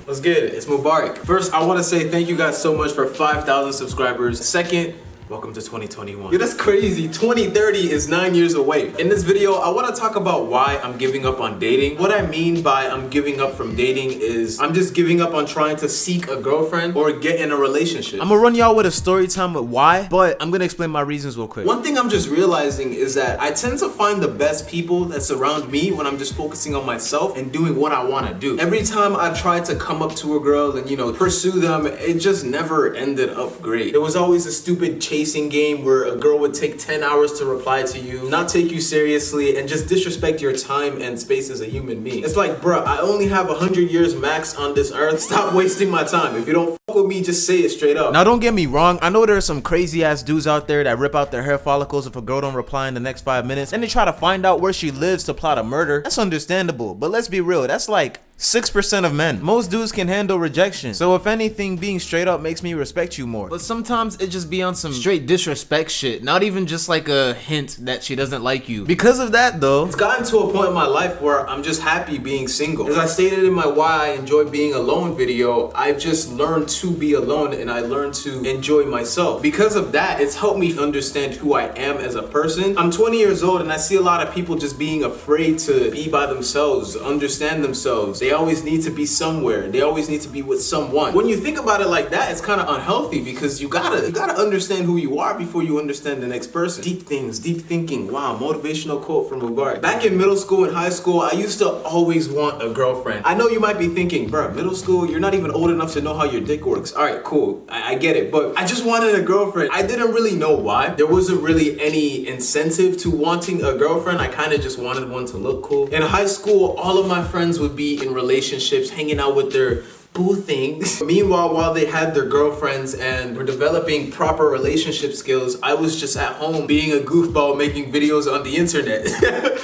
What's good? It's Mubarak. First, I want to say thank you guys so much for 5,000 subscribers. Second, welcome to 2021. Yo, that's crazy. 2030 is 9 years away. In this video, I want to talk about why I'm giving up on dating. What I mean by I'm giving up from dating is I'm just giving up on trying to seek a girlfriend or get in a relationship. I'm gonna run y'all with a story time with why, but I'm gonna explain my reasons real quick. One thing I'm just realizing is that I tend to find the best people that surround me when I'm just focusing on myself and doing what I want to do. Every time I've tried to come up to a girl and, pursue them, it just never ended up great. There was always a stupid chasing game where a girl would take 10 hours to reply to you, not take you seriously, and just disrespect your time and space as a human being. It's like, bruh, I only have 100 years max on this earth. Stop wasting my time. If you don't fuck with me, just say it straight up. Now, don't get me wrong. I know there are some crazy ass dudes out there that rip out their hair follicles if a girl don't reply in the next 5 minutes, and they try to find out where she lives to plot a murder. That's understandable, but let's be real. That's like 6% of men. Most dudes can handle rejection. So if anything, being straight up makes me respect you more. But sometimes it just be on some straight disrespect shit. Not even just like a hint that she doesn't like you. Because of that though, it's gotten to a point in my life where I'm just happy being single. As I stated in my why I enjoy being alone video, I've just learned to be alone and I learned to enjoy myself. Because of that, it's helped me understand who I am as a person. I'm 20 years old and I see a lot of people just being afraid to be by themselves, understand themselves. They always need to be somewhere. They always need to be with someone. When you think about it like that, it's kind of unhealthy because you gotta understand who you are before you understand the next person. Deep things, deep thinking. Wow, motivational quote from Mubarak. Back in middle school and high school, I used to always want a girlfriend. I know you might be thinking, bro, middle school, you're not even old enough to know how your dick works. All right, cool. I get it, but I just wanted a girlfriend. I didn't really know why. There wasn't really any incentive to wanting a girlfriend. I kind of just wanted one to look cool. In high school, all of my friends would be in relationships, hanging out with their boo things. Meanwhile, while they had their girlfriends and were developing proper relationship skills, I was just at home being a goofball making videos on the internet.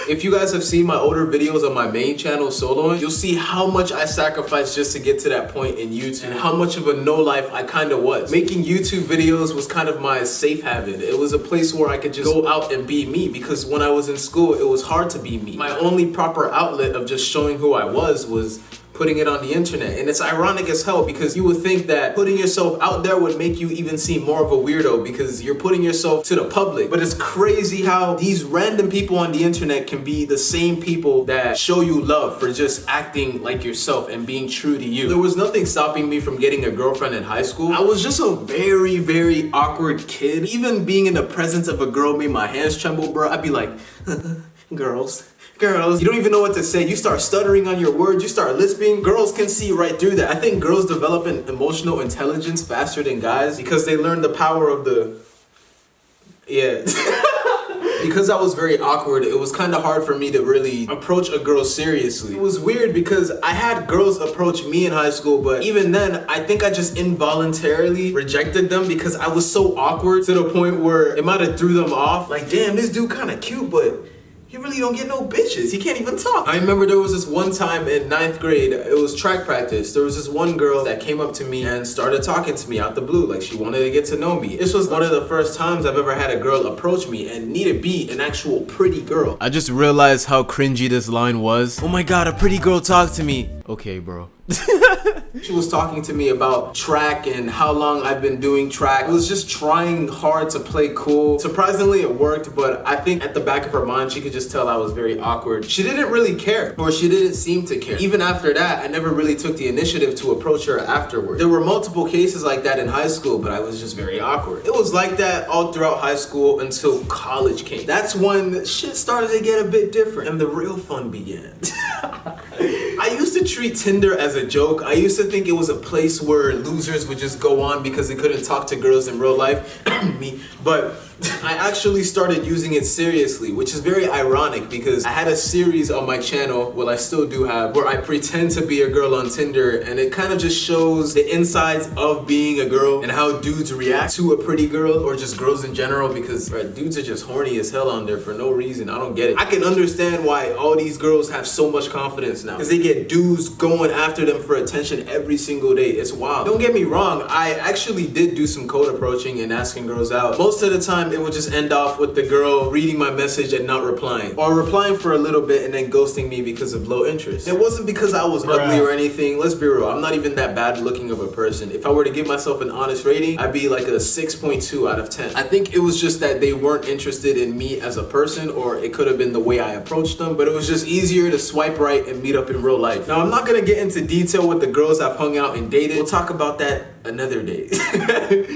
If you guys have seen my older videos on my main channel, Soloin, you'll see how much I sacrificed just to get to that point in YouTube and how much of a no-life I kind of was. Making YouTube videos was kind of my safe haven. It was a place where I could just go out and be me because when I was in school, it was hard to be me. My only proper outlet of just showing who I was putting it on the internet. And it's ironic as hell because you would think that putting yourself out there would make you even seem more of a weirdo because you're putting yourself to the public. But it's crazy how these random people on the internet can be the same people that show you love for just acting like yourself and being true to you. There was nothing stopping me from getting a girlfriend in high school. I was just a very, very awkward kid. Even being in the presence of a girl made my hands tremble, bro. I'd be like, girls. You don't even know what to say. You start stuttering on your words. You start lisping. Girls can see right through that. I think girls develop an emotional intelligence faster than guys because they learn the power of the... Yeah. Because I was very awkward, it was kind of hard for me to really approach a girl seriously. It was weird because I had girls approach me in high school, but even then, I think I just involuntarily rejected them because I was so awkward to the point where it might have threw them off. Like, damn, this dude kind of cute, but he really don't get no bitches. He can't even talk. I remember there was this one time in 9th grade, it was track practice. There was this one girl that came up to me and started talking to me out the blue, like she wanted to get to know me. This was one of the first times I've ever had a girl approach me and need to be an actual pretty girl. I just realized how cringy this line was. Oh my God, a pretty girl talked to me. Okay, bro. She was talking to me about track and how long I've been doing track. I was just trying hard to play cool. Surprisingly, it worked, but I think at the back of her mind, she could just tell I was very awkward. She didn't really care, or she didn't seem to care. Even after that, I never really took the initiative to approach her afterward. There were multiple cases like that in high school, but I was just very awkward. It was like that all throughout high school until college came. That's when shit started to get a bit different and the real fun began. I used to treat Tinder as a joke. I used to think it was a place where losers would just go on because they couldn't talk to girls in real life. Me. But I actually started using it seriously, which is very ironic because I had a series on my channel, well I still do have, where I pretend to be a girl on Tinder and it kind of just shows the insides of being a girl and how dudes react to a pretty girl or just girls in general because dudes are just horny as hell on there for no reason. I don't get it. I can understand why all these girls have so much confidence now because they get dudes going after them for attention every single day. It's wild. Don't get me wrong, I actually did do some code approaching and asking girls out. Most of the time time, it would just end off with the girl reading my message and not replying, or replying for a little bit and then ghosting me because of low interest. It wasn't because I was ugly or anything. Let's be real, I'm not even that bad looking of a person. If I were to give myself an honest rating, I'd be like a 6.2 out of 10. I think it was just that they weren't interested in me as a person, or it could have been the way I approached them, but it was just easier to swipe right and meet up in real life. Now, I'm not gonna get into detail with the girls I've hung out and dated. We'll talk about that another day.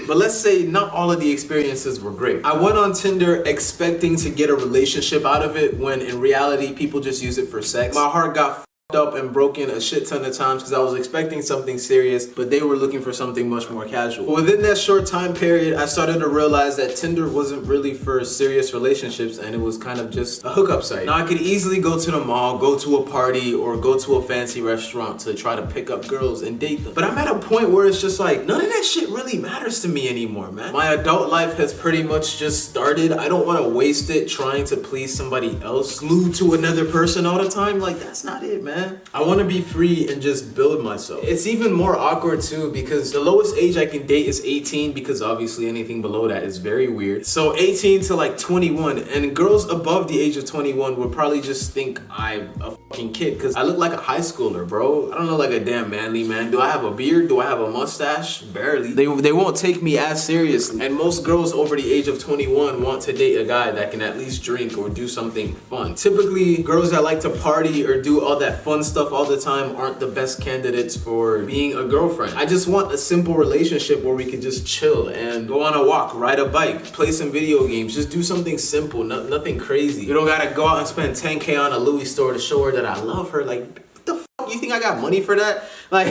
But let's say not all of the experiences were great. I went on Tinder expecting to get a relationship out of it, when in reality, people just use it for sex. My heart got up and broken a shit ton of times because I was expecting something serious, but they were looking for something much more casual. But within that short time period, I started to realize that Tinder wasn't really for serious relationships, and it was kind of just a hookup site. Now, I could easily go to the mall, go to a party, or go to a fancy restaurant to try to pick up girls and date them. But I'm at a point where it's just like, none of that shit really matters to me anymore, man. My adult life has pretty much just started. I don't want to waste it trying to please somebody else, glued to another person all the time. Like, that's not it, man. I want to be free and just build myself. It's even more awkward too, because the lowest age I can date is 18, because obviously anything below that is very weird. So 18 to like 21, and girls above the age of 21 would probably just think I'm a fucking kid because I look like a high schooler, bro. I don't look like a damn manly man. Do I have a beard? Do I have a mustache? Barely. They won't take me as seriously. And most girls over the age of 21 want to date a guy that can at least drink or do something fun. Typically, girls that like to party or do all that fun stuff all the time aren't the best candidates for being a girlfriend. I just want a simple relationship where we can just chill and go on a walk, ride a bike, play some video games, just do something simple, nothing crazy. You don't gotta go out and spend 10K on a Louis store to show her that I love her. Like, what the fuck? You think I got money for that? Like,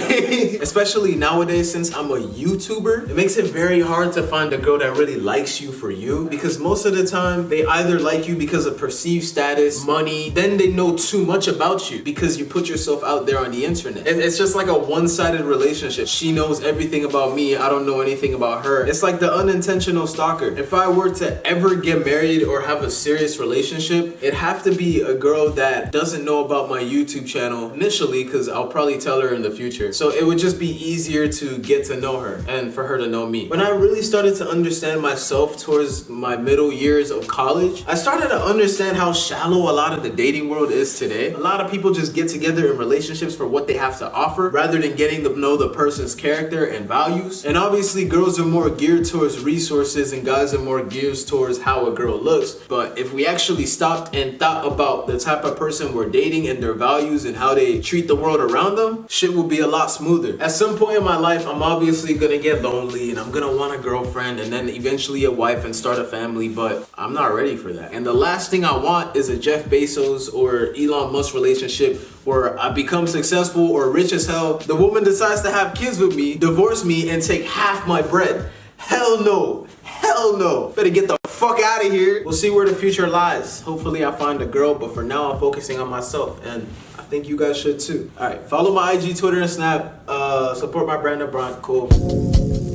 especially nowadays, since I'm a YouTuber, it makes it very hard to find a girl that really likes you for you, because most of the time they either like you because of perceived status, money, then they know too much about you because you put yourself out there on the internet. It's just like a one-sided relationship. She knows everything about me, I don't know anything about her. It's like the unintentional stalker. If I were to ever get married or have a serious relationship, it'd have to be a girl that doesn't know about my YouTube channel initially, because I'll probably tell her in the future. So it would just be easier to get to know her and for her to know me. When I really started to understand myself towards my middle years of college, I started to understand how shallow a lot of the dating world is today. A lot of people just get together in relationships for what they have to offer rather than getting to know the person's character and values. And obviously girls are more geared towards resources and guys are more geared towards how a girl looks. But if we actually stopped and thought about the type of person we're dating and their values and how they treat the world around them, shit will be a lot smoother. At some point in my life, I'm obviously gonna get lonely and I'm gonna want a girlfriend and then eventually a wife and start a family, but I'm not ready for that. And the last thing I want is a Jeff Bezos or Elon Musk relationship where I become successful or rich as hell. The woman decides to have kids with me, divorce me, and take half my bread. Hell no. Hell no. Better get the fuck out of here. We'll see where the future lies. Hopefully I find a girl, but for now I'm focusing on myself, and I think you guys should too. All right, follow my IG, Twitter, and Snap. Support my brand, Cool.